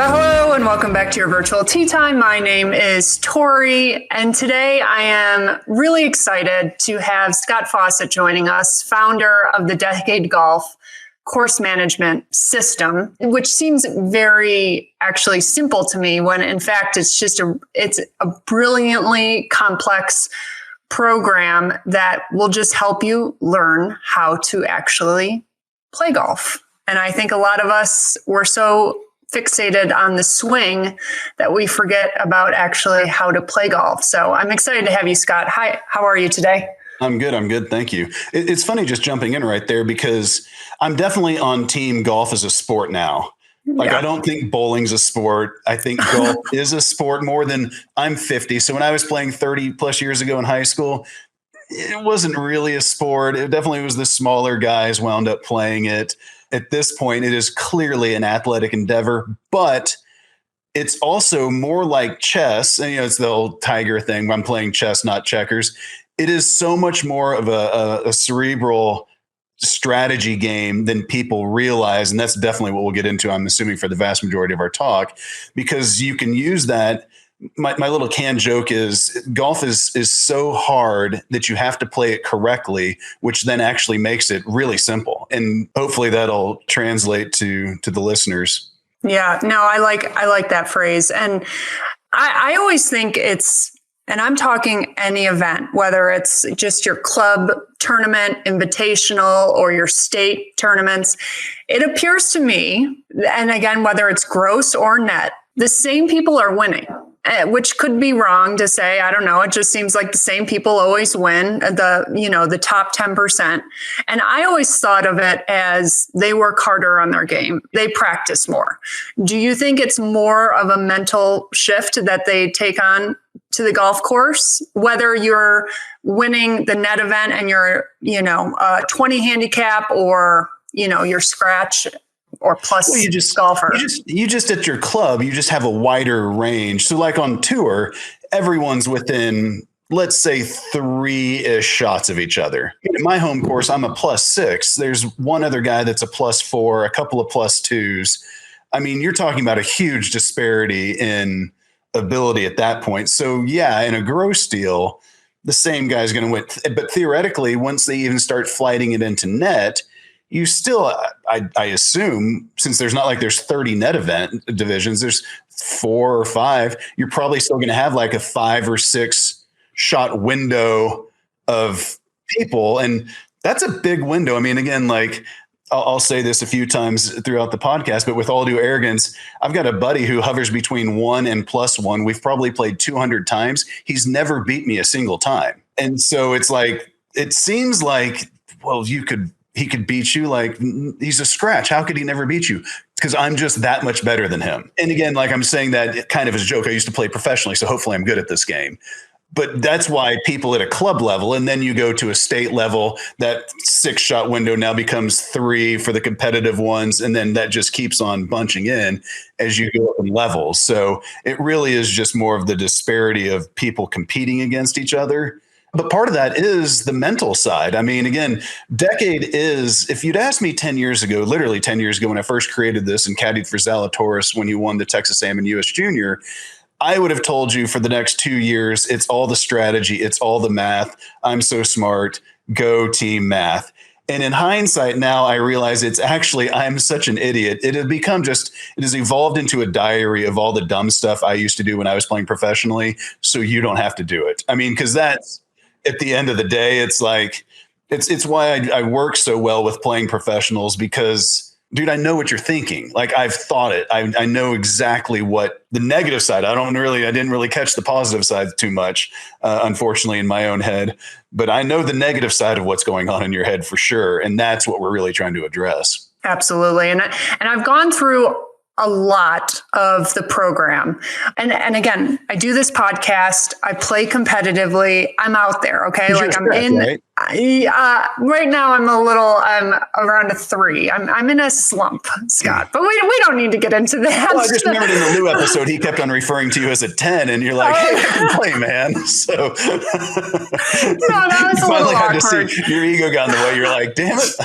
Hello and welcome back to your virtual tea time. My name is Tori, and today I am really excited to have Scott Fawcett joining us, founder of the Decade Golf course management system, which seems very actually simple to me when in fact it's a brilliantly complex program that will just help you learn how to actually play golf. And I think a lot of us were so fixated on the swing that we forget about actually how to play golf. So I'm excited to have you, Scott. Hi, how are you today? I'm good. Thank you. It's funny just jumping in right there because I'm definitely on team golf as a sport now. I don't think bowling's a sport. I think golf is a sport more than I'm 50. So when I was playing 30 plus years ago in high school, it wasn't really a sport. It definitely was the smaller guys wound up playing it. At this point, it is clearly an athletic endeavor, but it's also more like chess. And, it's the old Tiger thing. I'm playing chess, not checkers. It is so much more of a cerebral strategy game than people realize. And that's definitely what we'll get into, I'm assuming, for the vast majority of our talk, because you can use that. My little canned joke is golf is so hard that you have to play it correctly, which then actually makes it really simple. And hopefully that'll translate to the listeners. Yeah, no, I like that phrase. And I always think and I'm talking any event, whether it's just your club tournament, invitational, or your state tournaments, it appears to me, and again, whether it's gross or net, the same people are winning. Which could be wrong to say. I don't know. It just seems like the same people always win, the top 10%. And I always thought of it as they work harder on their game. They practice more. Do you think it's more of a mental shift that they take on to the golf course, whether you're winning the net event and you're, 20 handicap or, your scratch or plus golfer? You just at your club, you just have a wider range. So like on tour, everyone's within, let's say, 3-ish shots of each other. In my home course, I'm a +6. There's one other guy that's a +4, a couple of +2s. I mean, you're talking about a huge disparity in ability at that point. So yeah, in a gross deal, the same guy's going to win. But theoretically, once they even start flighting it into net, you still, I assume, since there's 30 net event divisions, there's 4 or 5, you're probably still going to have like a 5 or 6 shot window of people. And that's a big window. I mean, again, I'll say this a few times throughout the podcast, but with all due arrogance, I've got a buddy who hovers between 1 and +1. We've probably played 200 times. He's never beat me a single time. And so it's like, it seems like, well, he could beat you. Like, he's a scratch. How could he never beat you? Because I'm just that much better than him. And again, I'm saying that kind of as a joke. I used to play professionally, so hopefully I'm good at this game. But that's why people at a club level, and then you go to a state level, that 6-shot window now becomes 3 for the competitive ones. And then that just keeps on bunching in as you go up in levels. So it really is just more of the disparity of people competing against each other. But part of that is the mental side. I mean, again, Decade is, if you'd asked me 10 years ago, literally 10 years ago when I first created this and caddied for Zalatoris when he won the Texas A&M US Junior, I would have told you for the next 2 years, it's all the strategy, it's all the math. I'm so smart, go team math. And in hindsight now, I realize it's actually, I'm such an idiot. It has evolved into a diary of all the dumb stuff I used to do when I was playing professionally. So you don't have to do it. I mean, because that's, at the end of the day, it's like, it's why I work so well with playing professionals, because, dude, I know what you're thinking. I've thought it. I know exactly what the negative side. I didn't really catch the positive side too much, unfortunately, in my own head. But I know the negative side of what's going on in your head for sure. And that's what we're really trying to address. Absolutely. And I've gone through a lot of the program. And again, I do this podcast. I play competitively. I'm out there. Okay. Right? Right now I'm around a 3. I'm in a slump, Scott, but we don't need to get into that. Well, I just remembered in the Lou episode, he kept on referring to you as a 10 and you're like, hey, I can play, man. So no, that was you a little finally had awkward. to see your ego got in the way. You're like, damn it.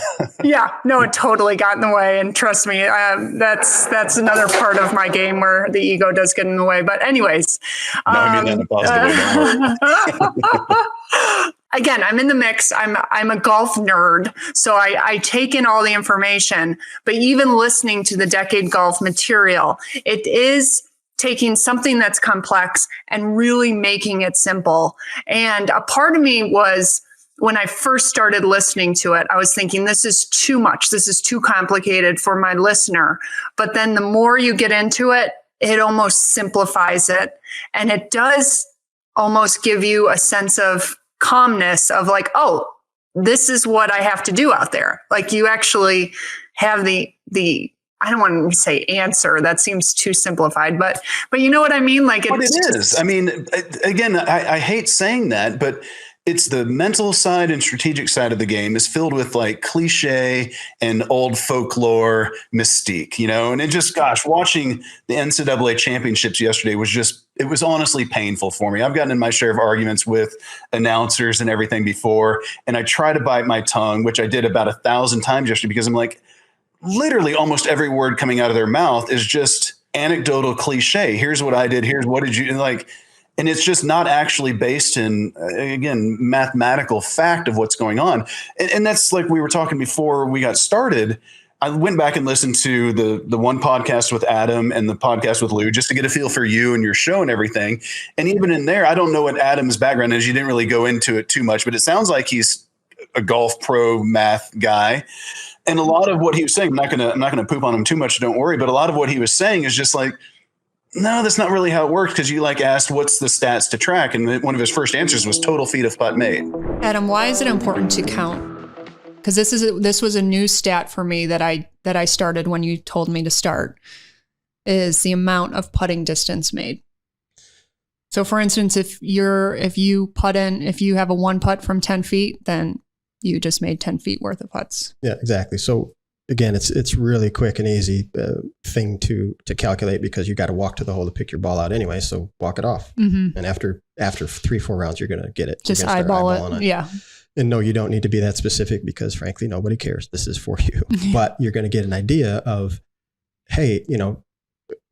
Yeah, no, it totally got in the way. And trust me, that's another part of my game where the ego does get in the way. But anyways. No, I mean that in a positive way. Again, I'm in the mix. I'm a golf nerd, so I take in all the information. But even listening to the Decade Golf material, it is taking something that's complex and really making it simple. And a part of me was, when I first started listening to it, I was thinking, this is too much. This is too complicated for my listener. But then the more you get into it, it almost simplifies it. And it does almost give you a sense of calmness of like, oh, this is what I have to do out there. Like you actually have the I don't want to say answer. That seems too simplified, but you know what I mean? Like it is. I mean, again, I hate saying that, but it's the mental side and strategic side of the game is filled with like cliche and old folklore mystique, you know, and it just, gosh, watching the NCAA championships yesterday it was honestly painful for me. I've gotten in my share of arguments with announcers and everything before, and I try to bite my tongue, which I did about 1,000 times yesterday, because I'm like, literally almost every word coming out of their mouth is just anecdotal cliche. Here's what I did. Here's what did you like? And it's just not actually based in, again, mathematical fact of what's going on. And that's like we were talking before we got started. I went back and listened to the one podcast with Adam and the podcast with Lou just to get a feel for you and your show and everything. And even in there, I don't know what Adam's background is. You didn't really go into it too much, but it sounds like he's a golf pro math guy. And a lot of what he was saying, I'm not gonna poop on him too much, don't worry. But a lot of what he was saying is just like, no, that's not really how it works, because you like asked what's the stats to track, and one of his first answers was total feet of putt made. Adam, why is it important to count? Because this was a new stat for me that I started when you told me to start, is the amount of putting distance made. So for instance, if you have a 1 putt from 10 feet, then you just made 10 feet worth of putts. Yeah, exactly. So again, it's really quick and easy thing to calculate, because you got to walk to the hole to pick your ball out anyway. So walk it off. Mm-hmm. And after 3-4 rounds, you're going to get it. Just eyeball it. Yeah. And no, you don't need to be that specific, because frankly, nobody cares. This is for you. But you're going to get an idea of, hey, you know,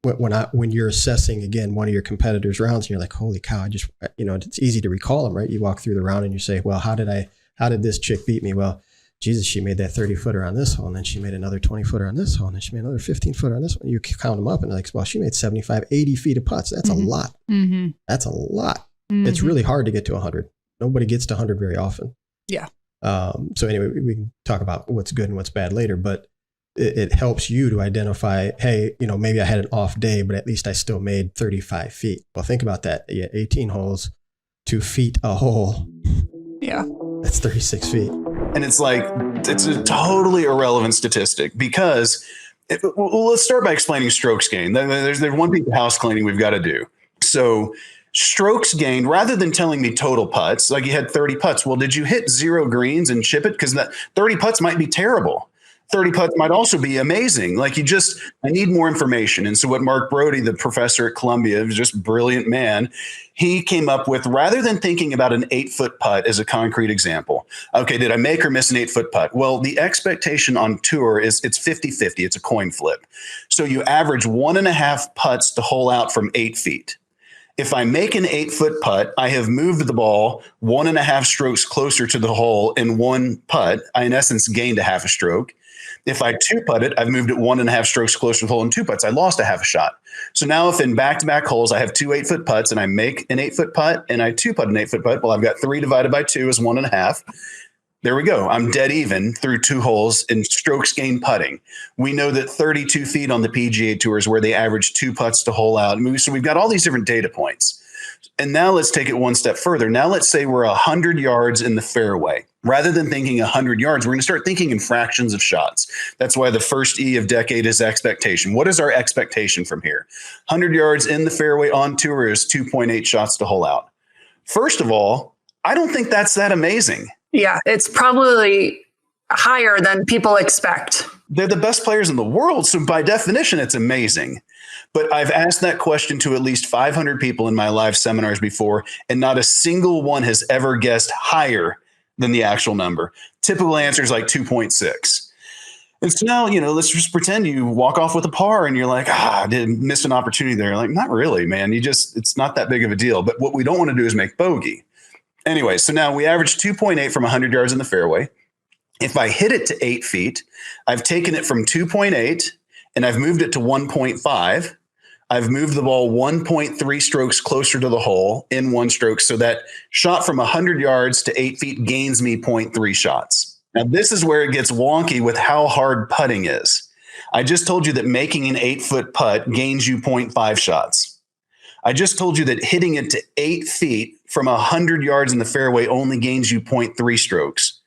when you're assessing, again, one of your competitors' rounds, and you're like, holy cow, it's easy to recall them, right? You walk through the round and you say, well, how did this chick beat me? Well, Jesus, she made that 30-footer on this hole, and then she made another 20-footer on this hole, and then she made another 15-footer on this one. You count them up, and like, well, she made 75, 80 feet of putts. That's a lot. Mm-hmm. That's a lot. Mm-hmm. It's really hard to get to 100. Nobody gets to 100 very often. Yeah. So anyway, we can talk about what's good and what's bad later, but it helps you to identify, hey, you know, maybe I had an off day, but at least I still made 35 feet. Well, think about that. You had 18 holes, 2 feet a hole. Yeah. That's 36 feet. And it's like, it's a totally irrelevant statistic, because let's start by explaining strokes gained. There's one piece of house cleaning we've got to do. So strokes gained, rather than telling me total putts, like you had 30 putts. Well, did you hit 0 greens and chip it? Because that 30 putts might be terrible. 30 putts might also be amazing. Like I need more information. And so what Mark Broadie, the professor at Columbia, just a brilliant man, he came up with, rather than thinking about an 8-foot putt as a concrete example. Okay, did I make or miss an 8-foot putt? Well, the expectation on tour is it's 50-50. It's a coin flip. So you average 1.5 putts to hole out from 8 feet. If I make an 8-foot putt, I have moved the ball 1.5 strokes closer to the hole in 1 putt. I, in essence, gained a half a stroke. If I 2-putt it, I've moved it 1.5 strokes closer to the hole in 2 putts. I lost a half a shot. So now if in back-to-back holes, I have 2 8-foot putts and I make an 8-foot putt and I 2-putt an 8-foot putt, well, I've got 3 divided by 2 is 1.5. There we go. I'm dead even through 2 holes in strokes gained putting. We know that 32 feet on the PGA Tour is where they average 2 putts to hole out. So we've got all these different data points. And now let's take it one step further. Now let's say we're 100 yards in the fairway. Rather than thinking 100 yards, we're going to start thinking in fractions of shots. That's why the first E of decade is expectation. What is our expectation from here? 100 yards in the fairway on tour is 2.8 shots to hole out. First of all, I don't think that's that amazing. Yeah, it's probably higher than people expect. They're the best players in the world. So by definition, it's amazing. But I've asked that question to at least 500 people in my live seminars before, and not a single one has ever guessed higher than the actual number. Typical answer is like 2.6. And so now, let's just pretend you walk off with a par and you're like, I didn't miss an opportunity there. Like, not really, man. It's not that big of a deal. But what we don't want to do is make bogey. Anyway, so now we average 2.8 from 100 yards in the fairway. If I hit it to 8 feet, I've taken it from 2.8 and I've moved it to 1.5. I've moved the ball 1.3 strokes closer to the hole in one stroke. So that shot from 100 yards to 8 feet gains me 0.3 shots. Now, this is where it gets wonky with how hard putting is. I just told you that making an 8-foot putt gains you 0.5 shots. I just told you that hitting it to 8 feet from 100 yards in the fairway only gains you 0.3 strokes.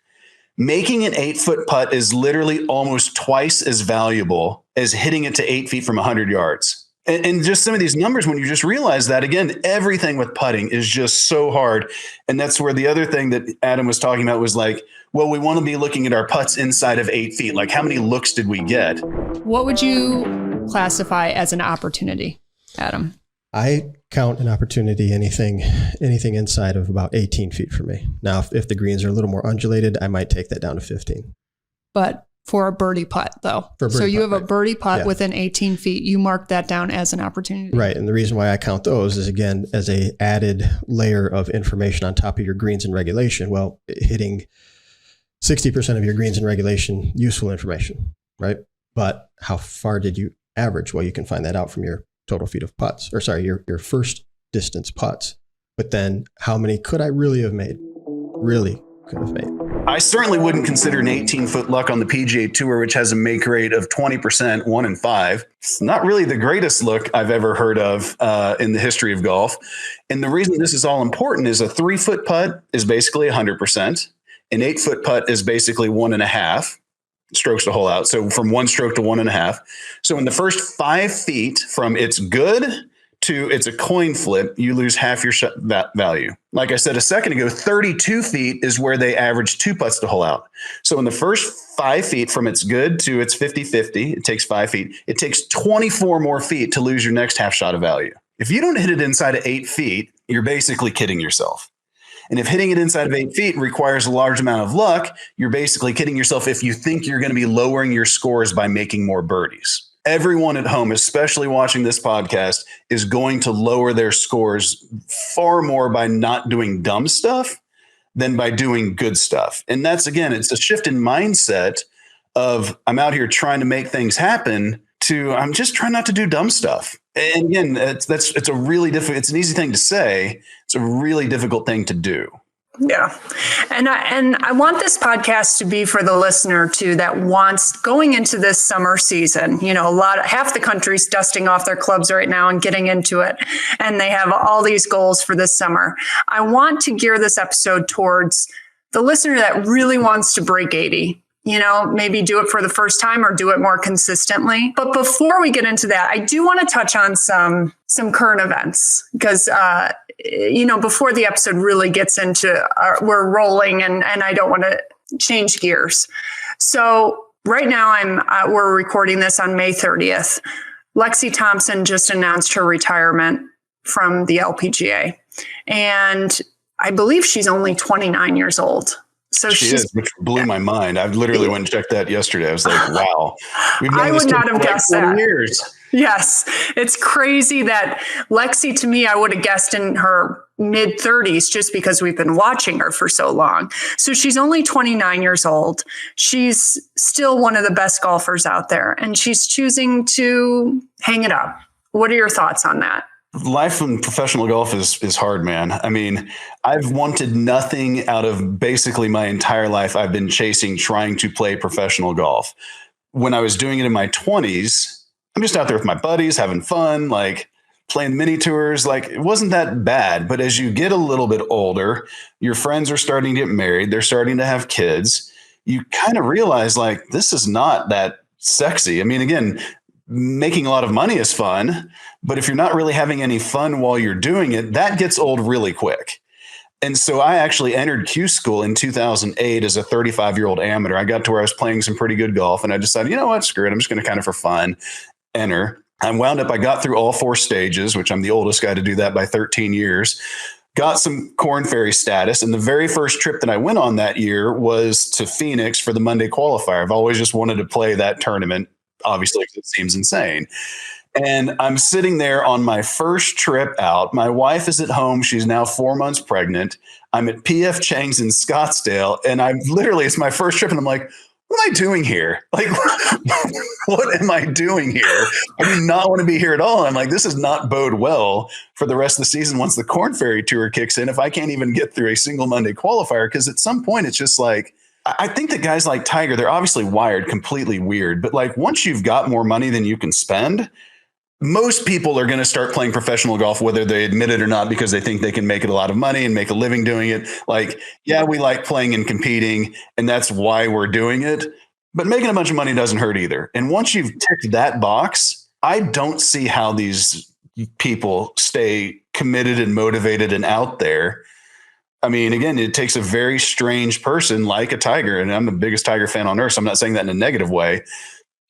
Making an 8-foot putt is literally almost twice as valuable as hitting it to 8 feet from 100 yards. And just some of these numbers, when you just realize that, again, everything with putting is just so hard. And that's where the other thing that Adam was talking about was like, well, we want to be looking at our putts inside of 8 feet. Like, how many looks did we get? What would you classify as an opportunity, Adam? I count an opportunity anything inside of about 18 feet for me. Now, if the greens are a little more undulated, I might take that down to 15. But for a birdie putt, though. So you have a birdie putt within 18 feet. You mark that down as an opportunity. Right. And the reason why I count those is, again, as a added layer of information on top of your greens in regulation. Well, hitting 60% of your greens in regulation, useful information, right? But how far did you average? Well, you can find that out from your total feet of putts, your first distance putts. But then how many could I really have made? Really could have made. I certainly wouldn't consider an 18-foot luck on the PGA Tour, which has a make rate of 20%, 1 in 5. It's not really the greatest look I've ever heard of in the history of golf. And the reason this is all important is a 3-foot putt is basically 100%. An 8-foot putt is basically 1.5 strokes to hole out. So from 1 stroke to 1.5. So in the first 5 feet from it's good to it's a coin flip, you lose half your value. Like I said a second ago, 32 feet is where they average 2 putts to hole out. So in the first 5 feet from it's good to it's 50-50, it takes 5 feet. It takes 24 more feet to lose your next half shot of value. If you don't hit it inside of 8 feet, you're basically kidding yourself. And if hitting it inside of 8 feet requires a large amount of luck, you're basically kidding yourself if you think you're going to be lowering your scores by making more birdies. Everyone at home, especially watching this podcast, is going to lower their scores far more by not doing dumb stuff than by doing good stuff. And that's, again, it's a shift in mindset of I'm out here trying to make things happen to I'm just trying not to do dumb stuff. And again, it's a really difficult, it's an easy thing to say. It's a really difficult thing to do. Yeah. And I want this podcast to be for the listener too, that wants going into this summer season, half the country's dusting off their clubs right now and getting into it. And they have all these goals for this summer. I want to gear this episode towards the listener that really wants to break 80. Maybe do it for the first time or do it more consistently. But before we get into that, I do want to touch on some current events because, before the episode really gets into we're rolling and I don't want to change gears. So right now we're recording this on May 30th. Lexi Thompson just announced her retirement from the LPGA. And I believe she's only 29 years old. So she is, which blew my mind. I literally went and checked that yesterday. I was like, wow. I would not have guessed that. Years. Yes. It's crazy that Lexi, to me, I would have guessed in her mid 30s just because we've been watching her for so long. So she's only 29 years old. She's still one of the best golfers out there, and she's choosing to hang it up. What are your thoughts on that? Life in professional golf is hard, man. I mean, I've wanted nothing out of basically my entire life. I've been trying to play professional golf. When I was doing it in my 20s, I'm just out there with my buddies, having fun, like playing mini tours. Like, it wasn't that bad. But as you get a little bit older, your friends are starting to get married. They're starting to have kids. You kind of realize, like, this is not that sexy. I mean, again, making a lot of money is fun, but if you're not really having any fun while you're doing it, that gets old really quick. And so I actually entered Q school in 2008 as a 35-year-old amateur. I got to where I was playing some pretty good golf, and I decided, you know what, screw it. I'm just going to kind of for fun enter. I got through all 4 stages, which I'm the oldest guy to do that by 13 years. Got some Korn Ferry status. And the very first trip that I went on that year was to Phoenix for the Monday qualifier. I've always just wanted to play that tournament, obviously, because it seems insane. And I'm sitting there on my first trip out. My wife is at home. She's now 4 months pregnant. I'm at PF Chang's in Scottsdale. And it's my first trip. And I'm like, what am I doing here? Like, what am I doing here? I do not want to be here at all. I'm like, this does not bode well for the rest of the season once the Korn Ferry Tour kicks in, if I can't even get through a single Monday qualifier. Because at some point, it's just like, I think that guys like Tiger, they're obviously wired completely weird. But like, once you've got more money than you can spend, most people are going to start playing professional golf, whether they admit it or not, because they think they can make it a lot of money and make a living doing it. Like, yeah, we like playing and competing, and that's why we're doing it. But making a bunch of money doesn't hurt either. And once you've ticked that box, I don't see how these people stay committed and motivated and out there. I mean, again, it takes a very strange person like a Tiger, and I'm the biggest Tiger fan on earth, so I'm not saying that in a negative way. It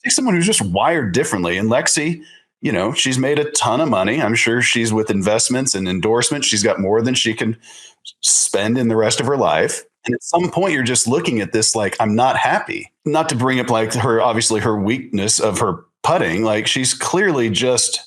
takes someone who's just wired differently. And Lexi, you know, she's made a ton of money. I'm sure she's with investments and endorsements. She's got more than she can spend in the rest of her life. And at some point, you're just looking at this like, I'm not happy. Not to bring up like her weakness of her putting. Like, she's clearly just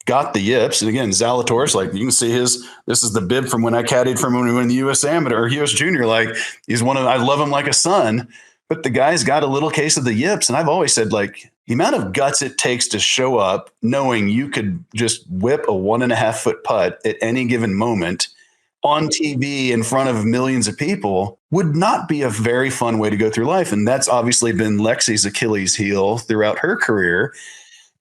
got the yips. And again, Zalatoris, like, you can see this is the bib from when I caddied from when we went in the US Amateur or US Junior. Like, I love him like a son. But the guy's got a little case of the yips. And I've always said, like, the amount of guts it takes to show up knowing you could just whip a 1.5 foot putt at any given moment on TV in front of millions of people would not be a very fun way to go through life. And that's obviously been Lexi's Achilles heel throughout her career.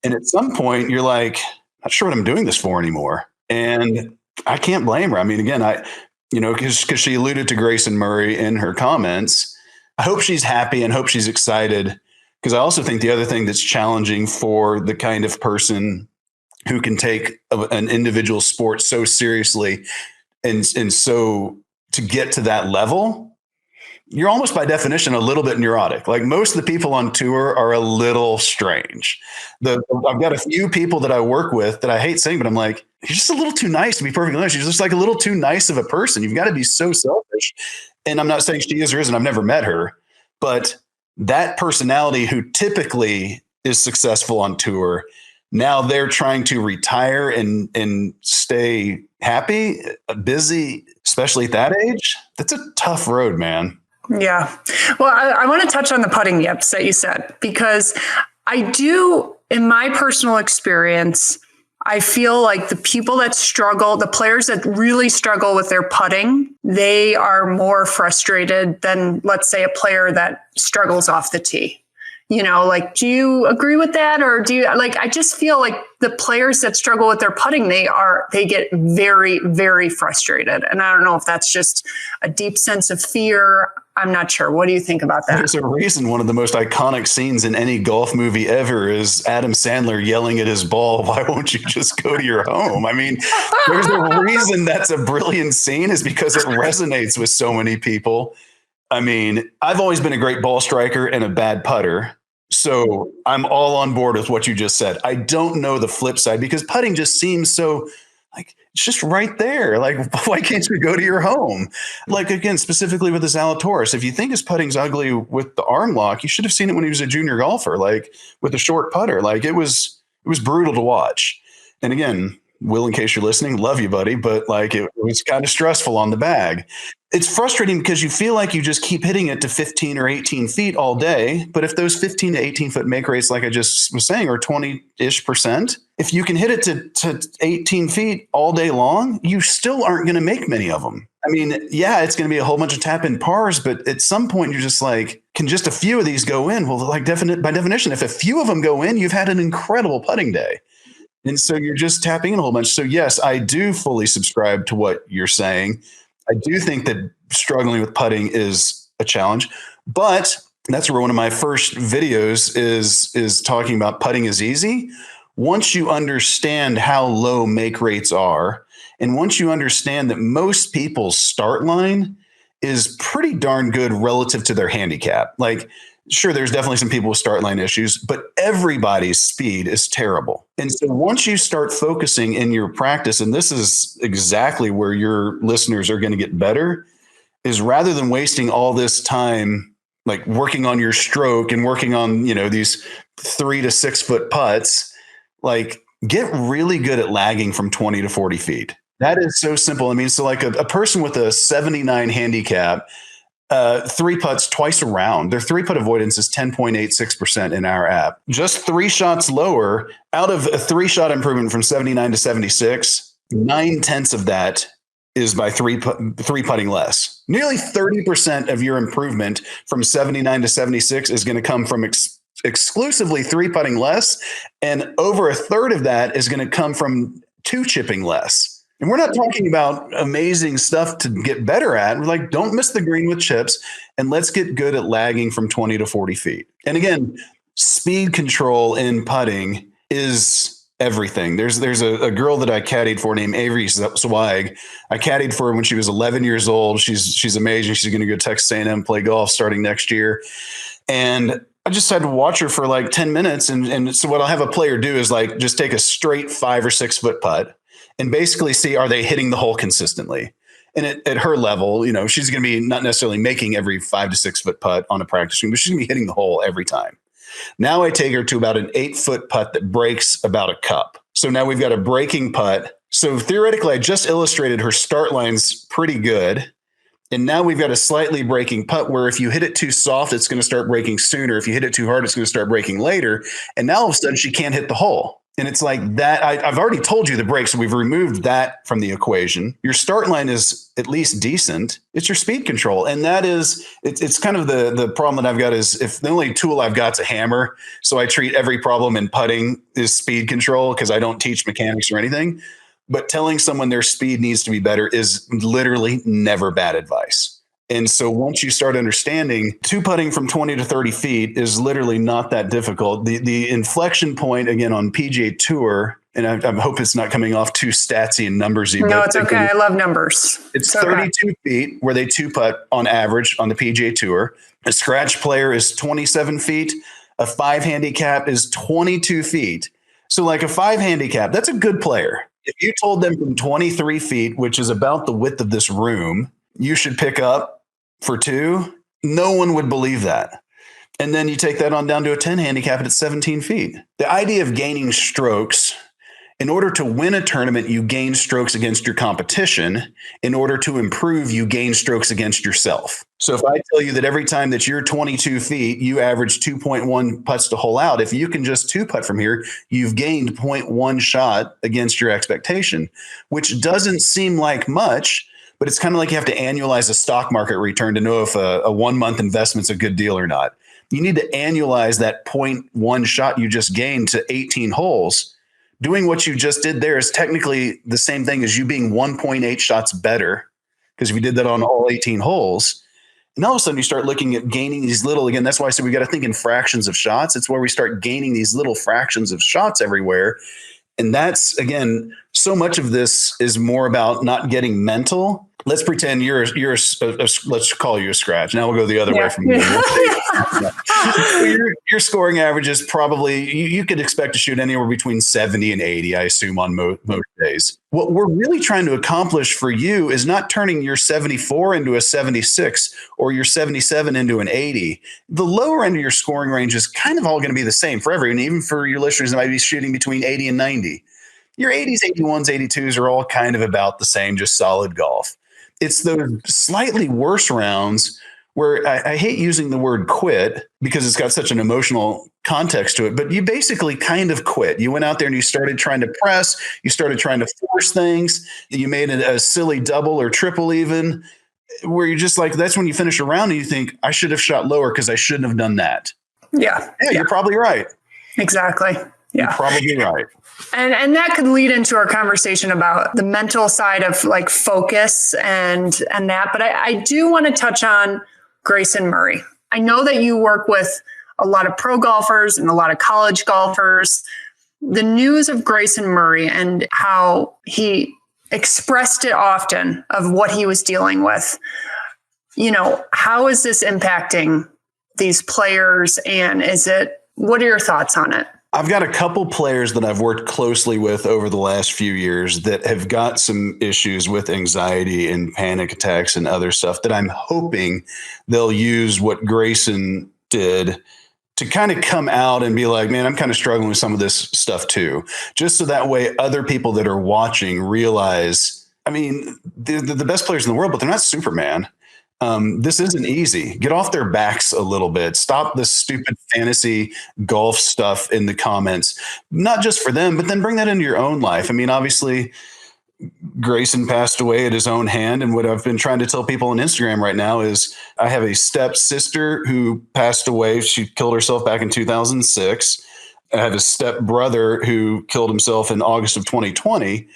And at some point you're like, not sure what I'm doing this for anymore. And I can't blame her. I mean, again, because she alluded to Grayson Murray in her comments. I hope she's happy and hope she's excited, because I also think the other thing that's challenging for the kind of person who can take an individual sport so seriously and so to get to that level, you're almost by definition a little bit neurotic. Like, most of the people on tour are a little strange. I've got a few people that I work with that I hate saying, but I'm like, you're just a little too nice, to be perfectly honest. You're just like a little too nice of a person. You've got to be so selfish. And I'm not saying she is or isn't. I've never met her, but that personality who typically is successful on tour, now they're trying to retire and stay happy, busy, especially at that age. That's a tough road, man. Yeah. Well, I want to touch on the putting yips that you said, because I do, in my personal experience, I feel like the people that struggle, the players that really struggle with their putting, they are more frustrated than, let's say, a player that struggles off the tee. You know, like, do you agree with that? Or do you, like, I just feel like the players that struggle with their putting, they get very, very frustrated. And I don't know if that's just a deep sense of fear. I'm not sure. What do you think about that? There's a reason one of the most iconic scenes in any golf movie ever is Adam Sandler yelling at his ball, "Why won't you just go to your home?" I mean, there's a reason that's a brilliant scene, is because it resonates with so many people. I mean, I've always been a great ball striker and a bad putter. So I'm all on board with what you just said. I don't know the flip side, because putting just seems so like, it's just right there. Like, why can't you go to your home? Like, again, specifically with the Zalatoris, if you think his putting's ugly with the arm lock, you should have seen it when he was a junior golfer, like with a short putter. Like, it was brutal to watch. And again, Will, in case you're listening, love you, buddy. But like, it was kind of stressful on the bag. It's frustrating because you feel like you just keep hitting it to 15 or 18 feet all day. But if those 15 to 18 foot make rates, like I just was saying, are 20-ish%, if you can hit it to 18 feet all day long, you still aren't going to make many of them. I mean, yeah, it's going to be a whole bunch of tap in pars, but at some point you're just like, can just a few of these go in? Well, like, by definition, if a few of them go in, you've had an incredible putting day. And so you're just tapping in a whole bunch. So yes, I do fully subscribe to what you're saying. I do think that struggling with putting is a challenge, but that's where one of my first videos is talking about putting is easy. once you understand how low make rates are, and once you understand that most people's start line is pretty darn good relative to their handicap. Like, sure, there's definitely some people with start line issues, but everybody's speed is terrible. And so once you start focusing in your practice, and this is exactly where your listeners are going to get better, is rather than wasting all this time like working on your stroke and working on, these 3 to 6 foot putts, like get really good at lagging from 20 to 40 feet. That is so simple. I mean, so like a person with a 79 handicap, 3 putts twice a round, their 3-putt avoidance is 10.86% in our app. Just 3 shots lower out of a 3-shot improvement from 79 to 76, 9/10 of that is by three putting less. Nearly 30% of your improvement from 79 to 76 is going to come from exclusively 3 putting less. And over a third of that is going to come from 2 chipping less. And we're not talking about amazing stuff to get better at. We're like, don't miss the green with chips, and let's get good at lagging from 20 to 40 feet. And again, speed control in putting is everything. There's a girl that I caddied for named Avery Swag. I caddied for her when she was 11 years old. She's amazing. She's going to go to Texas A&M, play golf starting next year. And I just had to watch her for like 10 minutes. And so what I'll have a player do is like just take a straight 5 or 6 foot putt and basically see, are they hitting the hole consistently? And at her level, she's going to be not necessarily making every 5 to 6 foot putt on a practice swing, but she's going to be hitting the hole every time. Now I take her to about an 8 foot putt that breaks about a cup. So now we've got a breaking putt. So theoretically, I just illustrated her start line's pretty good. And now we've got a slightly breaking putt where if you hit it too soft, it's going to start breaking sooner. If you hit it too hard, it's going to start breaking later. And now all of a sudden she can't hit the hole. And it's like that. I've already told you the break. So we've removed that from the equation. Your start line is at least decent. It's your speed control. And that is, it's kind of the problem that I've got is if the only tool I've got is a hammer. So I treat every problem in putting is speed control because I don't teach mechanics or anything. But telling someone their speed needs to be better is literally never bad advice. And so once you start understanding 2-putting from 20 to 30 feet is literally not that difficult. The inflection point, again, on PGA Tour, and I hope it's not coming off too statsy and numbersy. No, it's okay. I love numbers. It's 32 feet where they 2-putt on average on the PGA Tour. A scratch player is 27 feet. A 5 handicap is 22 feet. So like a 5 handicap, that's a good player. If you told them from 23 feet, which is about the width of this room, you should pick up for 2, no one would believe that. And then you take that on down to a 10 handicap and it's 17 feet. The idea of gaining strokes, in order to win a tournament, you gain strokes against your competition. In order to improve, you gain strokes against yourself. So if I tell you that every time that you're 22 feet, you average 2.1 putts to hole out, if you can just 2-putt from here, you've gained 0.1 shot against your expectation, which doesn't seem like much. But it's kind of like you have to annualize a stock market return to know if a 1-month investment's a good deal or not. You need to annualize that 0.1 shot you just gained to 18 holes. Doing what you just did there is technically the same thing as you being 1.8 shots better, because if you did that on all 18 holes, and all of a sudden you start looking at gaining these little, again, that's why I said we got to think in fractions of shots. It's where we start gaining these little fractions of shots everywhere. And that's, again, so much of this is more about not getting mental. Let's pretend you're let's call you a scratch. Now we'll go the other way from your scoring average is probably, you could expect to shoot anywhere between 70 and 80, I assume, on most days. What we're really trying to accomplish for you is not turning your 74 into a 76 or your 77 into an 80. The lower end of your scoring range is kind of all going to be the same for everyone, even for your listeners that might be shooting between 80 and 90. Your 80s, 81s, 82s are all kind of about the same, just solid golf. It's those slightly worse rounds where I hate using the word quit because it's got such an emotional context to it, but you basically kind of quit. You went out there and you started trying to press, you started trying to force things, you made a silly double or triple even, where you're just like, that's when you finish a round and you think, I should have shot lower because I shouldn't have done that. Yeah. You're probably right. Exactly. Yeah. You're probably right. And that could lead into our conversation about the mental side of like focus and that. But I do want to touch on Grayson Murray. I know that you work with a lot of pro golfers and a lot of college golfers. the news of Grayson Murray and how he expressed it often of what he was dealing with, how is this impacting these players? And what are your thoughts on it? I've got a couple players that I've worked closely with over the last few years that have got some issues with anxiety and panic attacks and other stuff that I'm hoping they'll use what Grayson did to kind of come out and be like, man, I'm kind of struggling with some of this stuff too. Just so that way other people that are watching realize, I mean, they're the best players in the world, but they're not Superman. This isn't easy. Get off their backs a little bit. Stop this stupid fantasy golf stuff in the comments, not just for them, but then bring that into your own life. I mean, obviously, Grayson passed away at his own hand. And what I've been trying to tell people on Instagram right now is I have a stepsister who passed away. She killed herself back in 2006. I have a stepbrother who killed himself in August of 2020.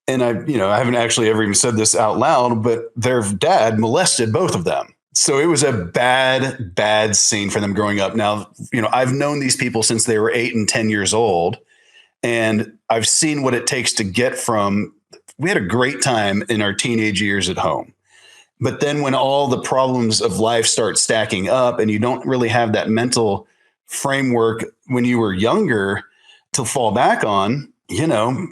And I haven't actually ever even said this out loud, but their dad molested both of them. So it was a bad, bad scene for them growing up. Now, I've known these people since they were 8 and 10 years old. And I've seen what it takes to get from, we had a great time in our teenage years at home. But then when all the problems of life start stacking up and you don't really have that mental framework when you were younger to fall back on,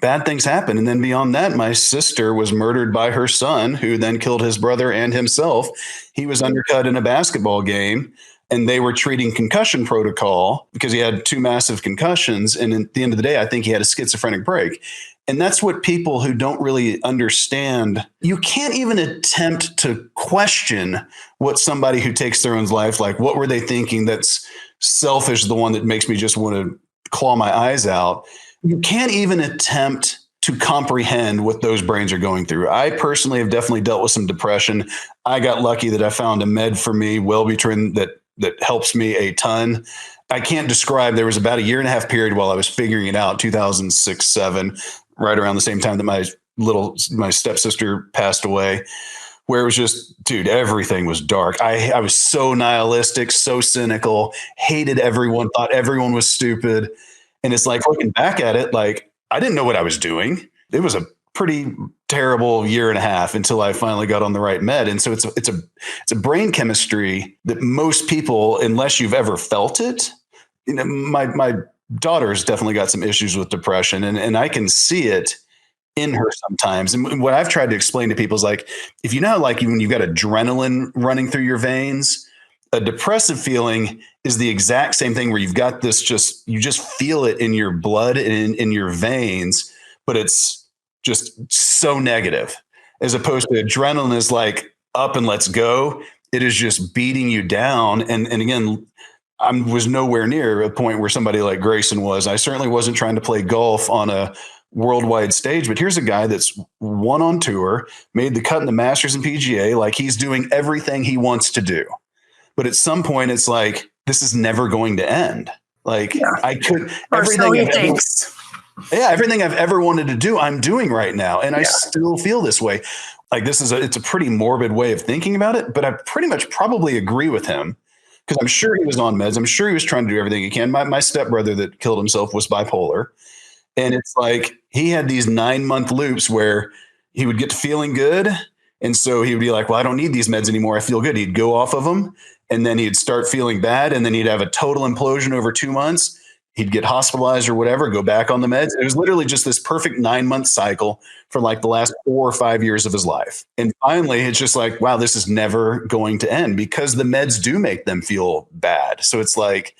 bad things happen. And then beyond that, my sister was murdered by her son, who then killed his brother and himself. He was undercut in a basketball game, and they were treating concussion protocol because he had 2 massive concussions. And at the end of the day, I think he had a schizophrenic break. And that's what people who don't really understand, you can't even attempt to question what somebody who takes their own life, like what were they thinking that's selfish, the one that makes me just want to claw my eyes out. You can't even attempt to comprehend what those brains are going through. I personally have definitely dealt with some depression. I got lucky that I found a med for me, Wellbutrin, that helps me a ton. I can't describe, there was about a 1.5 year period while I was figuring it out, 2006, 7, right around the same time that my stepsister passed away, where it was just, dude, everything was dark. I was so nihilistic, so cynical, hated everyone, thought everyone was stupid. And it's like, looking back at it, like, I didn't know what I was doing. It was a pretty terrible 1.5 years until I finally got on the right med. And so it's a brain chemistry that most people, unless you've ever felt it, my daughter's definitely got some issues with depression, and I can see it in her sometimes. And what I've tried to explain to people is like, if you know, like when you've got adrenaline running through your veins, a depressive feeling is the exact same thing where you've got this you just feel it in your blood and in your veins, but it's just so negative, as opposed to adrenaline is like up and let's go. It is just beating you down. And again, I was nowhere near a point where somebody like Grayson was. I certainly wasn't trying to play golf on a worldwide stage, but here's a guy that's won on tour, made the cut in the Masters and PGA. Like, he's doing everything he wants to do. But at some point it's like, this is never going to end. Like, yeah. I could, everything I've ever wanted to do, I'm doing right now. And I still feel this way. Like, it's a pretty morbid way of thinking about it, but I pretty much probably agree with him, because I'm sure he was on meds. I'm sure he was trying to do everything he can. My stepbrother that killed himself was bipolar. And it's like, he had these 9-month loops where he would get to feeling good. And so he would be like, well, I don't need these meds anymore. I feel good. He'd go off of them, and then he'd start feeling bad. And then he'd have a total implosion over 2 months. He'd get hospitalized or whatever, go back on the meds. It was literally just this perfect 9-month cycle for like the last 4 or 5 years of his life. And finally, it's just like, wow, this is never going to end, because the meds do make them feel bad. So it's like,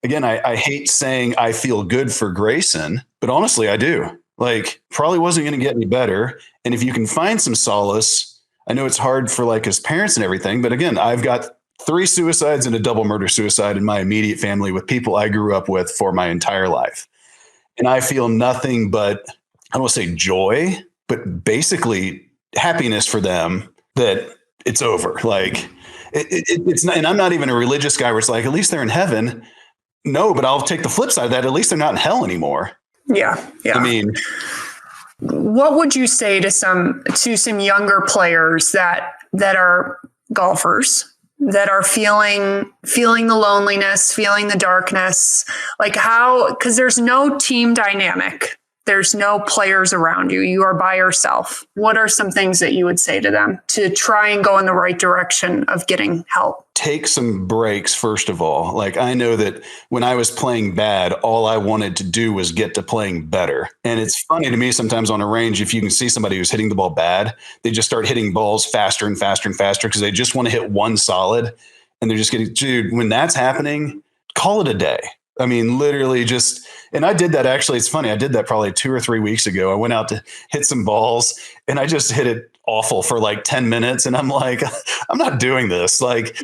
again, I hate saying I feel good for Grayson, but honestly, I do. Like, probably wasn't going to get any better. And if you can find some solace, I know it's hard for like his parents and everything, but again, I've got 3 suicides and a double murder suicide in my immediate family with people I grew up with for my entire life. And I feel nothing but, I don't want to say joy, but basically happiness for them that it's over. Like, it's not, and I'm not even a religious guy where it's like, at least they're in heaven. No, but I'll take the flip side of that. At least they're not in hell anymore. Yeah. Yeah. I mean, what would you say to some younger players that are golfers, that are feeling the loneliness, feeling the darkness, like because there's no team dynamic. There's no players around you. You are by yourself. What are some things that you would say to them to try and go in the right direction of getting help? Take some breaks, first of all. Like, I know that when I was playing bad, all I wanted to do was get to playing better. And it's funny to me sometimes on a range, if you can see somebody who's hitting the ball bad, they just start hitting balls faster and faster and faster because they just want to hit one solid. And they're just getting, dude, when that's happening, call it a day. I mean, literally and I did that actually. It's funny. I did that probably 2 or 3 weeks ago. I went out to hit some balls and I just hit it awful for like 10 minutes. And I'm like, I'm not doing this. Like,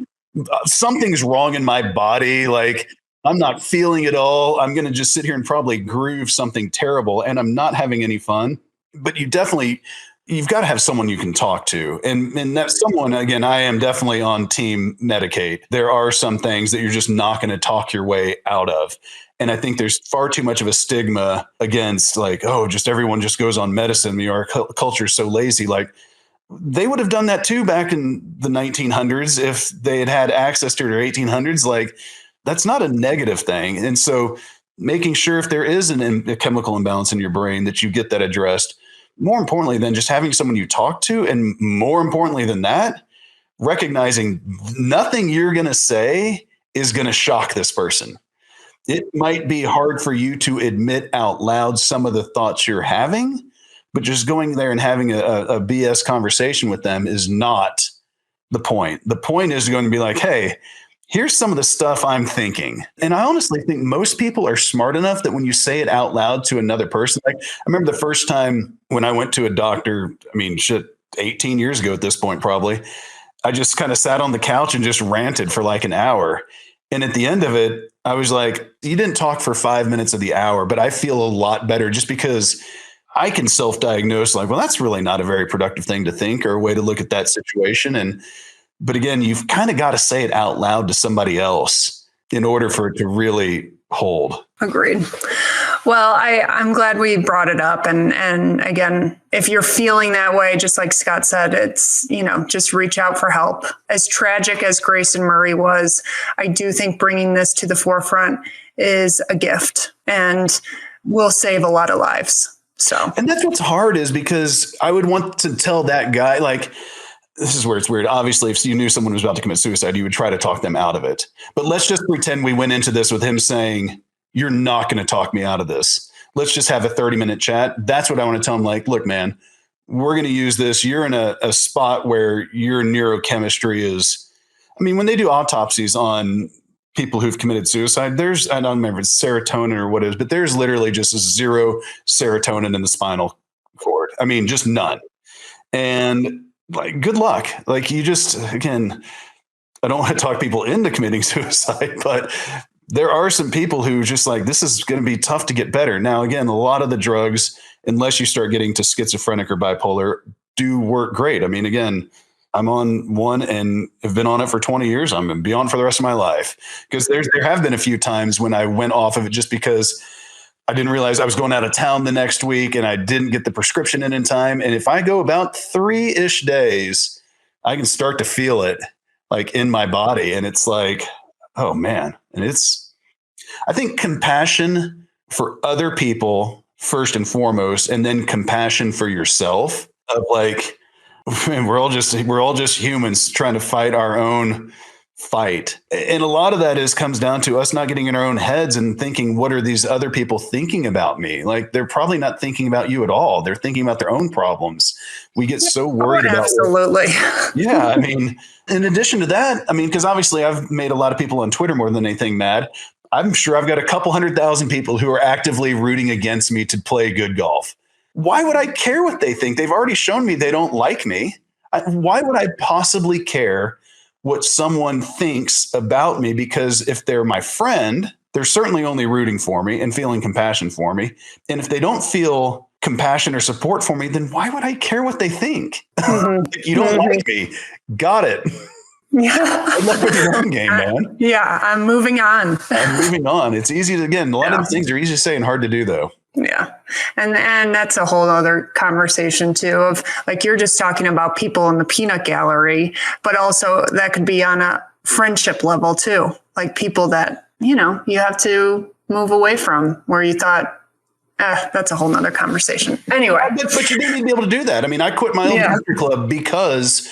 something's wrong in my body. Like, I'm not feeling it all. I'm going to just sit here and probably groove something terrible. And I'm not having any fun. But you've got to have someone you can talk to. And that someone, again, I am definitely on team medicate. There are some things that you're just not going to talk your way out of. And I think there's far too much of a stigma against like, oh, just everyone just goes on medicine. Our culture is so lazy. Like, they would have done that too back in the 1900s if they had access to it, or 1800s. Like, that's not a negative thing. And so making sure if there is a chemical imbalance in your brain that you get that addressed. More importantly than just having someone you talk to, and more importantly than that, recognizing nothing you're going to say is going to shock this person. It might be hard for you to admit out loud some of the thoughts you're having, but just going there and having a BS conversation with them is not the point. The point is going to be like, hey, here's some of the stuff I'm thinking. And I honestly think most people are smart enough that when you say it out loud to another person, like, I remember the first time when I went to a doctor, 18 years ago at this point, probably, I just kind of sat on the couch and just ranted for like an hour. And at the end of it, I was like, you didn't talk for 5 minutes of the hour, but I feel a lot better just because I can self-diagnose like, well, that's really not a very productive thing to think or a way to look at that situation. But again, you've kind of got to say it out loud to somebody else in order for it to really hold. Agreed. Well, I'm glad we brought it up. And again, if you're feeling that way, just like Scott said, it's, just reach out for help. As tragic as Grayson Murray was, I do think bringing this to the forefront is a gift and will save a lot of lives. So, and that's what's hard is because I would want to tell that guy, like, this is where it's weird. Obviously, if you knew someone was about to commit suicide, you would try to talk them out of it. But let's just pretend we went into this with him saying, you're not going to talk me out of this. Let's just have a 30-minute chat. That's what I want to tell him. Like, look, man, we're going to use this. You're in a spot where your neurochemistry is, when they do autopsies on people who've committed suicide, I don't remember if it's serotonin or what it is, but there's literally just zero serotonin in the spinal cord. Just none. And like, good luck. Like, you just, again, I don't want to talk people into committing suicide, but there are some people who just like, this is going to be tough to get better. Now, again, a lot of the drugs, unless you start getting to schizophrenic or bipolar, do work great. Again, I'm on one and have been on it for 20 years. I'm going to be on for the rest of my life because there have been a few times when I went off of it just because I didn't realize I was going out of town the next week and I didn't get the prescription in time. And if I go about 3-ish days, I can start to feel it like in my body. And it's like, oh man. And I think compassion for other people first and foremost, and then compassion for yourself of like, man, we're all just humans trying to fight our own fight. And a lot of that comes down to us not getting in our own heads and thinking, what are these other people thinking about me? Like, they're probably not thinking about you at all. They're thinking about their own problems. We get so worried about absolutely. Yeah. In addition to that, because obviously I've made a lot of people on Twitter more than anything mad. I'm sure I've got a couple 100,000 people who are actively rooting against me to play good golf. Why would I care what they think? They've already shown me they don't like me. Why would I possibly care what someone thinks about me? Because if they're my friend, they're certainly only rooting for me and feeling compassion for me. And if they don't feel compassion or support for me, then why would I care what they think? If you don't like me, got it. Yeah. Good luck with your own game, man. Yeah, I'm moving on. It's easy to, again, a lot of the things are easy to say and hard to do though. Yeah. And that's a whole other conversation too, of like, you're just talking about people in the peanut gallery, but also that could be on friendship level too, like people that, you have to move away from, where you thought, that's a whole nother conversation. Anyway. But you didn't even be able to do that. I mean, I quit my own country club because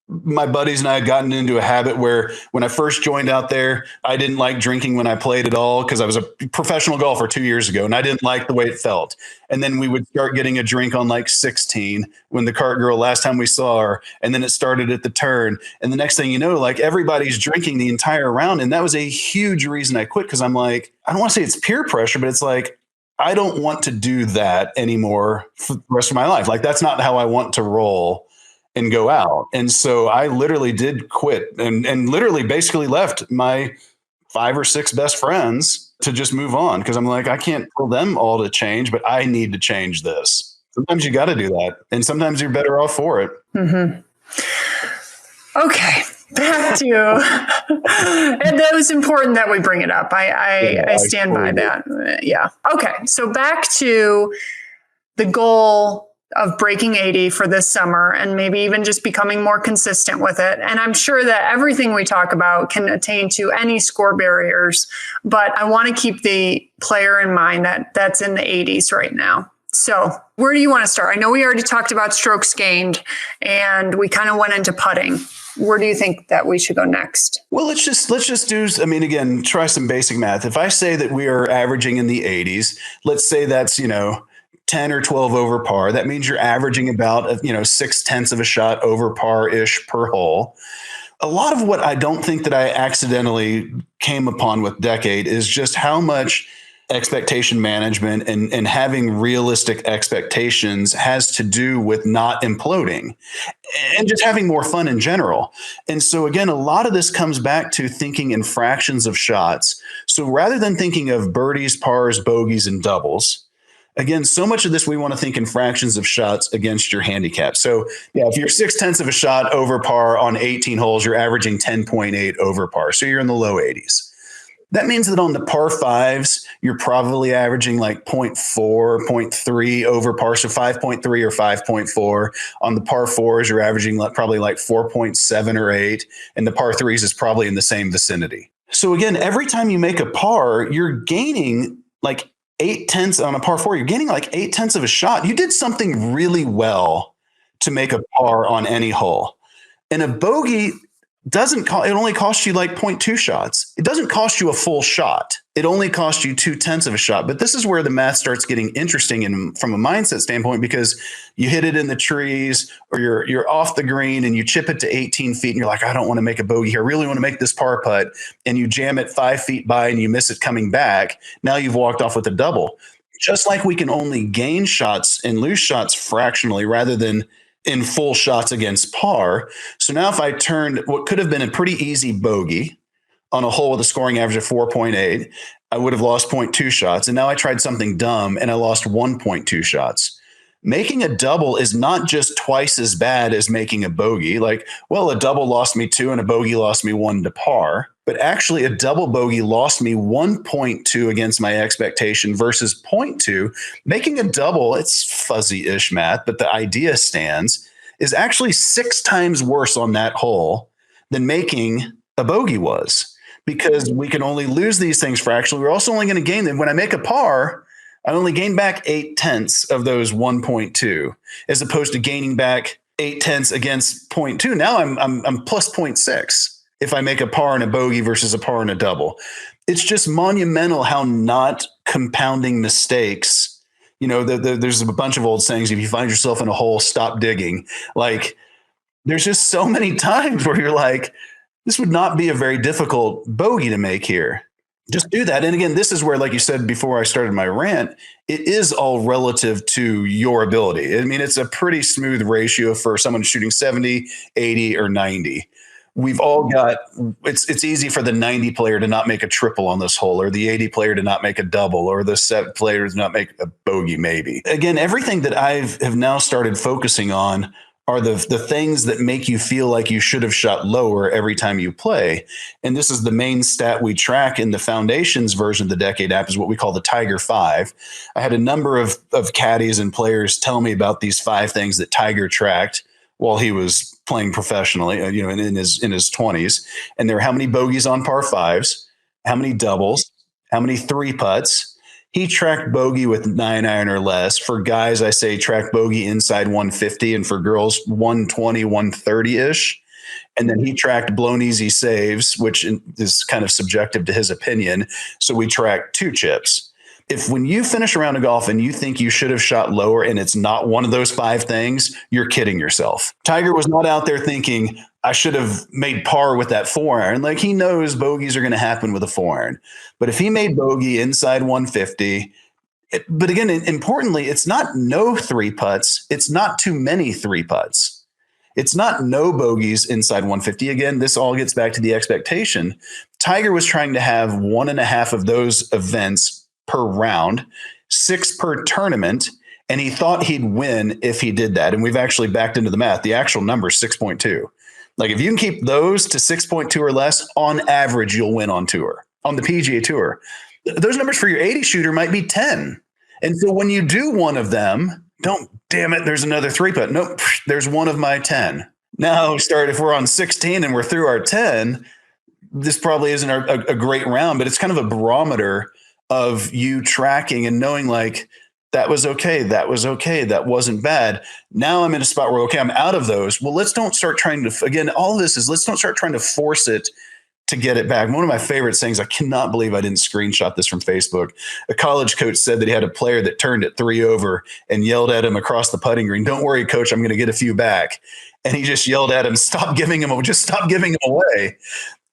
my buddies and I had gotten into a habit where when I first joined out there, I didn't like drinking when I played at all, because I was a professional golfer 2 years ago and I didn't like the way it felt. And then we would start getting a drink on like 16 when the cart girl, last time we saw her, and then it started at the turn. And the next thing you know, like everybody's drinking the entire round. And that was a huge reason I quit, because I'm like, I don't want to say it's peer pressure, but it's like, I don't want to do that anymore for the rest of my life. Like, that's not how I want to roll and go out. And so I literally did quit and literally basically left my 5 or 6 best friends to just move on, because I'm like, I can't tell them all to change, but I need to change this. Sometimes you got to do that. And sometimes you're better off for it. Mm-hmm. Okay. Back to, and that was important that we bring it up. I stand by that. Yeah. Okay. So back to the goal of breaking 80 for this summer, and maybe even just becoming more consistent with it. And I'm sure that everything we talk about can attain to any score barriers, but I want to keep the player in mind that's in the 80s right now. So where do you want to start? I know we already talked about strokes gained and we kind of went into putting. Where do you think that we should go next? Well, let's just do, I mean, again, try some basic math. If I say that we are averaging in the 80s, let's say that's, 10 or 12 over par. That means you're averaging about, 0.6 of a shot over par-ish per hole. A lot of what I don't think that I accidentally came upon with Decade is just how much expectation management and having realistic expectations has to do with not imploding and just having more fun in general. And so again, a lot of this comes back to thinking in fractions of shots. So rather than thinking of birdies, pars, bogeys, and doubles, again, so much of this, we want to think in fractions of shots against your handicap. So yeah, if you're 0.6 of a shot over par on 18 holes, you're averaging 10.8 over par. So you're in the low 80s. That means that on the par fives, you're probably averaging like 0.4, 0.3 over par. So 5.3 or 5.4. On the par fours, you're averaging probably like 4.7 or 8. And the par threes is probably in the same vicinity. So again, every time you make a par, you're gaining like 0.8 on a par four. You're gaining like 0.8 of a shot. You did something really well to make a par on any hole. And a bogey it only costs you like 0.2 shots. It doesn't cost you a full shot. It only costs you 0.2 of a shot. But this is where the math starts getting interesting and from a mindset standpoint, because you hit it in the trees or you're off the green and you chip it to 18 feet and you're like, I don't want to make a bogey here. I really want to make this par putt. And you jam it 5 feet by and you miss it coming back. Now you've walked off with a double. Just like we can only gain shots and lose shots fractionally rather than in full shots against par. So now if I turned what could have been a pretty easy bogey on a hole with a scoring average of 4.8, I would have lost 0.2 shots. And now I tried something dumb and I lost 1.2 shots. Making a double is not just twice as bad as making a bogey. Like, well, a double lost me 2 and a bogey lost me 1 to par. But actually, a double bogey lost me 1.2 against my expectation versus 0.2. Making a double, it's fuzzy-ish math, but the idea stands, is actually 6 times worse on that hole than making a bogey was, because we can only lose these things fractionally. We're also only going to gain them. When I make a par, I only gain back 0.8 of those 1.2, as opposed to gaining back 0.8 against 0.2. Now I'm plus 0.6. If I make a par and a bogey versus a par and a double. It's just monumental how not compounding mistakes, there's a bunch of old sayings. If you find yourself in a hole, stop digging. Like, there's just so many times where you're like, this would not be a very difficult bogey to make here. Just do that. And again, this is where, like you said before I started my rant, it is all relative to your ability. I mean, it's a pretty smooth ratio for someone shooting 70, 80, or 90. We've all got, it's easy for the 90 player to not make a triple on this hole, or the 80 player to not make a double, or the 7 player to not make a bogey maybe. Again, everything that have now started focusing on are the things that make you feel like you should have shot lower every time you play. And this is the main stat we track in the Foundations version of the Decade app, is what we call the Tiger 5. I had a number of caddies and players tell me about these 5 things that Tiger tracked while he was playing professionally, in his 20s, and there were how many bogeys on par fives, how many doubles, how many three putts. He tracked bogey with 9-iron or less. For guys, I say track bogey inside 150, and for girls, 120, 130 ish. And then he tracked blown easy saves, which is kind of subjective to his opinion. So we tracked 2 chips. If when you finish a round of golf and you think you should have shot lower and it's not one of those 5 things, you're kidding yourself. Tiger was not out there thinking, I should have made par with that 4-iron. Like, he knows bogeys are going to happen with a 4-iron. But if he made bogey inside 150, but again, importantly, it's not no 3 putts. It's not too many 3 putts. It's not no bogeys inside 150. Again, this all gets back to the expectation. Tiger was trying to have 1.5 of those events per round, 6 per tournament, and he thought he'd win if he did that. And we've actually backed into the math. The actual number is 6.2. Like, if you can keep those to 6.2 or less, on average, you'll win on tour, on the PGA Tour. Those numbers for your 80 shooter might be 10. And so when you do one of them, damn it, there's another 3 putt. Nope, there's one of my 10. Now if we're on 16 and we're through our 10, this probably isn't a great round, but it's kind of a barometer of you tracking and knowing, like, that was okay. That was okay. That wasn't bad. Now I'm in a spot where, okay, I'm out of those. Well, let's don't start trying to, again, all of this is, let's don't start trying to force it to get it back. One of my favorite sayings, I cannot believe I didn't screenshot this from Facebook. A college coach said that he had a player that turned it 3 over and yelled at him across the putting green, "Don't worry, coach, I'm going to get a few back." And he just yelled at him, stop giving him away.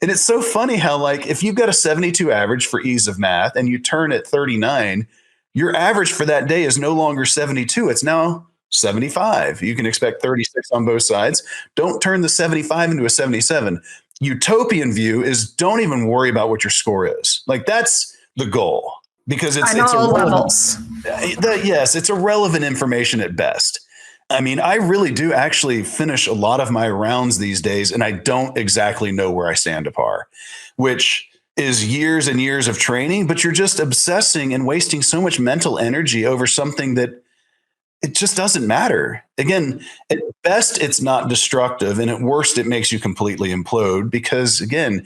And it's so funny how, like, if you've got a 72 average for ease of math and you turn at 39, your average for that day is no longer 72. It's now 75. You can expect 36 on both sides. Don't turn the 75 into a 77. Utopian view is don't even worry about what your score is. Like, that's the goal, because it's levels. Yes, it's irrelevant information at best. I mean, I really do actually finish a lot of my rounds these days, and I don't exactly know where I stand to par, which is years and years of training, but you're just obsessing and wasting so much mental energy over something that it just doesn't matter. Again, at best, it's not destructive, and at worst, it makes you completely implode, because, again,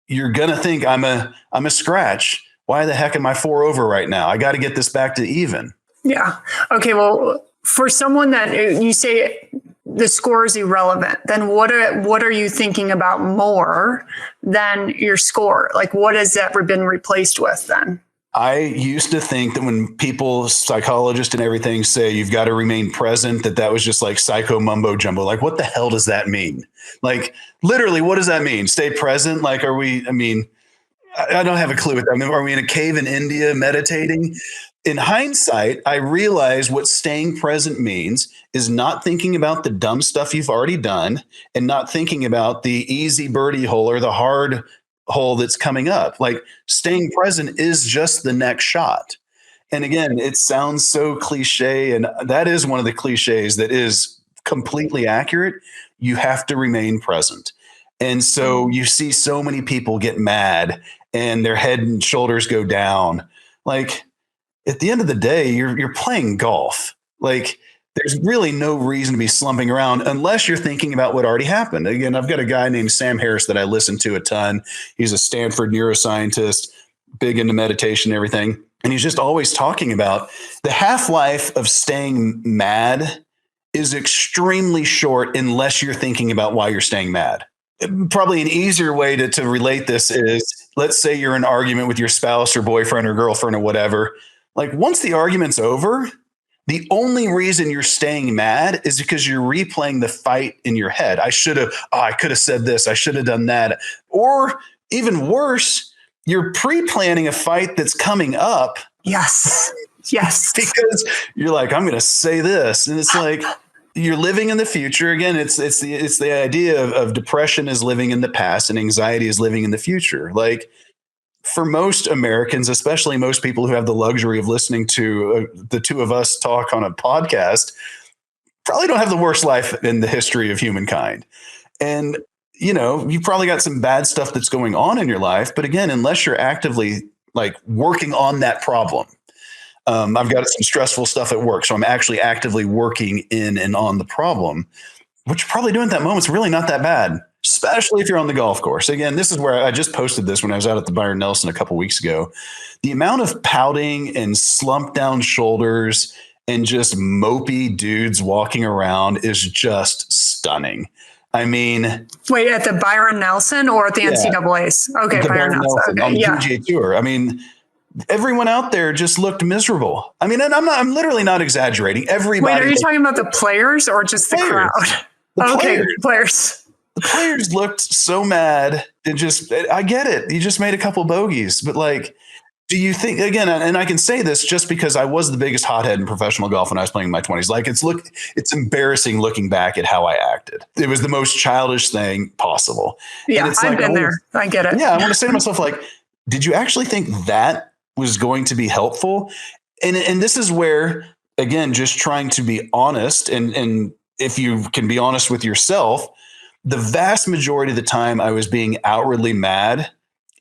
you're going to think, I'm a scratch. Why the heck am I 4 over right now? I got to get this back to even. Yeah. Okay. Well, for someone that you say the score is irrelevant, then what are you thinking about more than your score? Like, what has that been replaced with then? I used to think that when people, psychologists and everything, say you've got to remain present, that was just like psycho mumbo jumbo. Like, what the hell does that mean? Like, literally, what does that mean? Stay present? Like, I don't have a clue what that means. Are we in a cave in India meditating? In hindsight, I realize what staying present means is not thinking about the dumb stuff you've already done and not thinking about the easy birdie hole or the hard hole that's coming up. Like, staying present is just the next shot. And again, it sounds so cliche, and that is one of the cliches that is completely accurate. You have to remain present. And so you see so many people get mad and their head and shoulders go down. Like, at the end of the day, you're playing golf. Like, there's really no reason to be slumping around unless you're thinking about what already happened. Again, I've got a guy named Sam Harris that I listen to a ton. He's a Stanford neuroscientist, big into meditation and everything. And he's just always talking about the half-life of staying mad is extremely short unless you're thinking about why you're staying mad. Probably an easier way to relate this is, let's say you're in an argument with your spouse or boyfriend or girlfriend or whatever. Like, once the argument's over, the only reason you're staying mad is because you're replaying the fight in your head. I could have said this. I should have done that. Or even worse, you're pre-planning a fight that's coming up. Yes. Yes. Because you're like, I'm going to say this. And it's like, you're living in the future. Again, it's the idea of depression is living in the past and anxiety is living in the future. Like, for most Americans, especially most people who have the luxury of listening to the two of us talk on a podcast, probably don't have the worst life in the history of humankind. And, you probably got some bad stuff that's going on in your life. But again, unless you're actively, like, working on that problem, I've got some stressful stuff at work, so I'm actually actively working in and on the problem. what you're probably doing at that moment is really not that bad, especially if you're on the golf course. Again, this is where I just posted this when I was out at the Byron Nelson a couple weeks ago. The amount of pouting and slumped down shoulders and just mopey dudes walking around is just stunning. I mean, wait, at the Byron Nelson or at the NCAAs? Okay, Byron Nelson. On the PGA Tour. I mean, everyone out there just looked miserable. I mean, and I'm literally not exaggerating. Everybody. Wait, are you talking about the players or just the crowd? Okay, players. The players looked so mad and just, I get it. You just made a couple bogeys, but like, do you think, again, and I can say this just because I was the biggest hothead in professional golf when I was playing in my 20s. Like it's embarrassing looking back at how I acted. It was the most childish thing possible. Yeah, I've been there. I get it. Yeah, I want to say to myself, like, did you actually think that was going to be helpful? And this is where, again, just trying to be honest, and if you can be honest with yourself, the vast majority of the time I was being outwardly mad,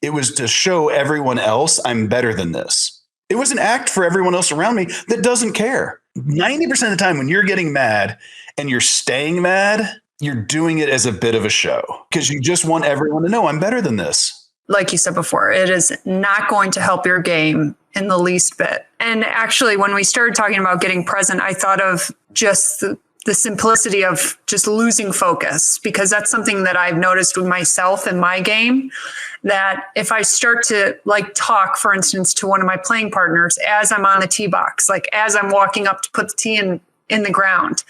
it was to show everyone else I'm better than this. It was an act for everyone else around me that doesn't care. 90% of the time when you're getting mad and you're staying mad, you're doing it as a bit of a show because you just want everyone to know I'm better than this. Like you said before, it is not going to help your game in the least bit. And actually, when we started talking about getting present, I thought of just the simplicity of just losing focus, because that's something that I've noticed with myself in my game, that if I start to like talk, for instance, to one of my playing partners as I'm on the tee box, like as I'm walking up to put the tee in the ground,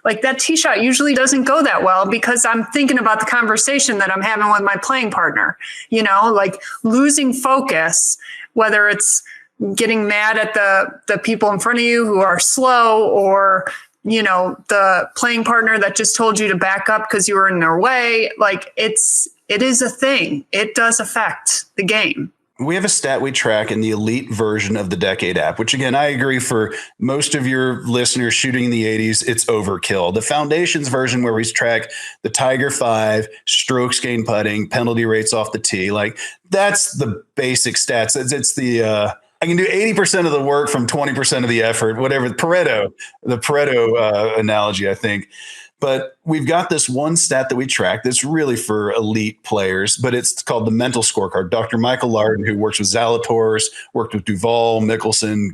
like that tee shot usually doesn't go that well because I'm thinking about the conversation that I'm having with my playing partner, like losing focus, whether it's getting mad at the people in front of you who are slow, or the playing partner that just told you to back up because you were in their way. Like it is a thing. It does affect the game. We have a stat we track in the elite version of the Decade app, which again, I agree for most of your listeners shooting in the 80s, it's overkill. The Foundations version where we track the Tiger 5, strokes gained putting, penalty rates off the tee. Like that's the basic stats. It's the, I can do 80% of the work from 20% of the effort, whatever, the Pareto analogy, I think. But we've got this one stat that we track that's really for elite players, but it's called the mental scorecard. Dr. Michael Larden, who works with Zalatoris, worked with Duval, Mickelson.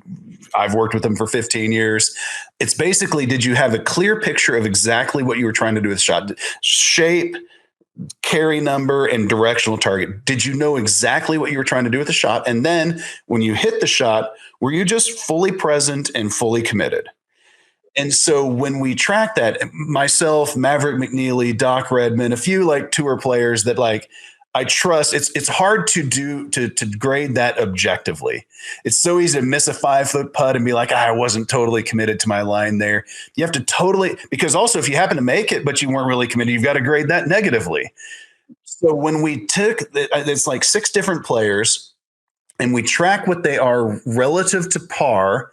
I've worked with him for 15 years. It's basically, did you have a clear picture of exactly what you were trying to do with the shot? Shape, carry number, and directional target. Did you know exactly what you were trying to do with the shot? And then when you hit the shot, were you just fully present and fully committed? And so when we track that, myself, Maverick McNeely, Doc Redman, a few like tour players that like I trust, it's hard to grade that objectively. It's so easy to miss a 5-foot putt and be like, I wasn't totally committed to my line there. You have to totally, because also if you happen to make it, but you weren't really committed, you've got to grade that negatively. So when we took, it's like 6 different players and we track what they are relative to par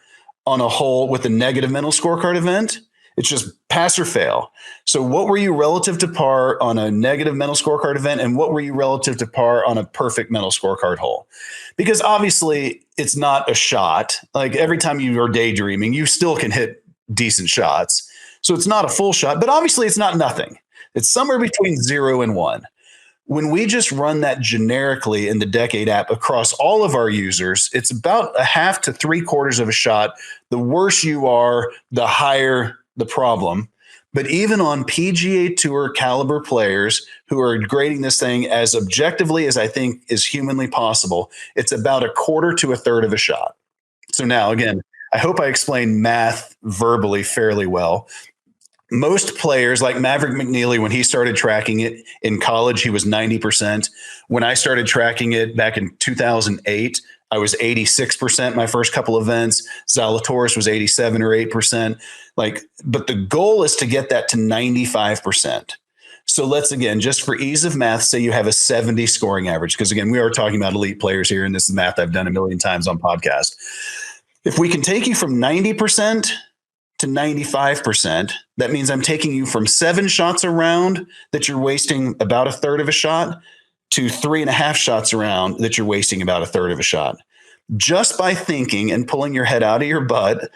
on a hole with a negative mental scorecard event, it's just pass or fail. So what were you relative to par on a negative mental scorecard event, and what were you relative to par on a perfect mental scorecard hole? Because obviously it's not a shot. Like every time you are daydreaming, you still can hit decent shots. So it's not a full shot, but obviously it's not nothing. It's somewhere between 0 and 1. When we just run that generically in the Decade app across all of our users, it's about a half to 3/4 of a shot. The worse you are, the higher the problem. But even on PGA Tour caliber players who are grading this thing as objectively as I think is humanly possible, it's about 1/4 to 1/3 of a shot. So now, again, I hope I explained math verbally fairly well. Most players like Maverick McNeely, when he started tracking it in college, he was 90%. When I started tracking it back in 2008, I was 86% my first couple events. Zalatoris was 87 or 8%. But the goal is to get that to 95%. So let's, again, just for ease of math, say you have a 70 scoring average. Because again, we are talking about elite players here, and this is math I've done a million times on podcast. If we can take you from 90% to 95%, that means I'm taking you from 7 shots around that you're wasting about 1/3 of a shot to 3.5 shots around that you're wasting about 1/3 of a shot. Just by thinking and pulling your head out of your butt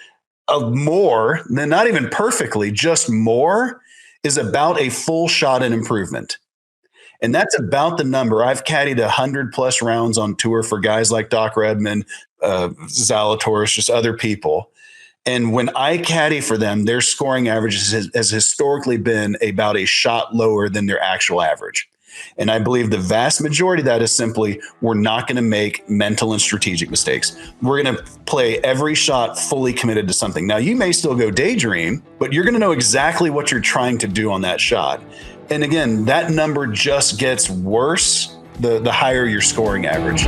of more than, not even perfectly, just more, is about a full shot and improvement. And that's about the number. I've caddied 100+ rounds on tour for guys like Doc Redman, Zalatoris, just other people. And when I caddy for them, their scoring average has historically been about a shot lower than their actual average. And I believe the vast majority of that is simply, we're not going to make mental and strategic mistakes. We're going to play every shot fully committed to something. Now, you may still go daydream, but you're going to know exactly what you're trying to do on that shot. And again, that number just gets worse the higher your scoring average.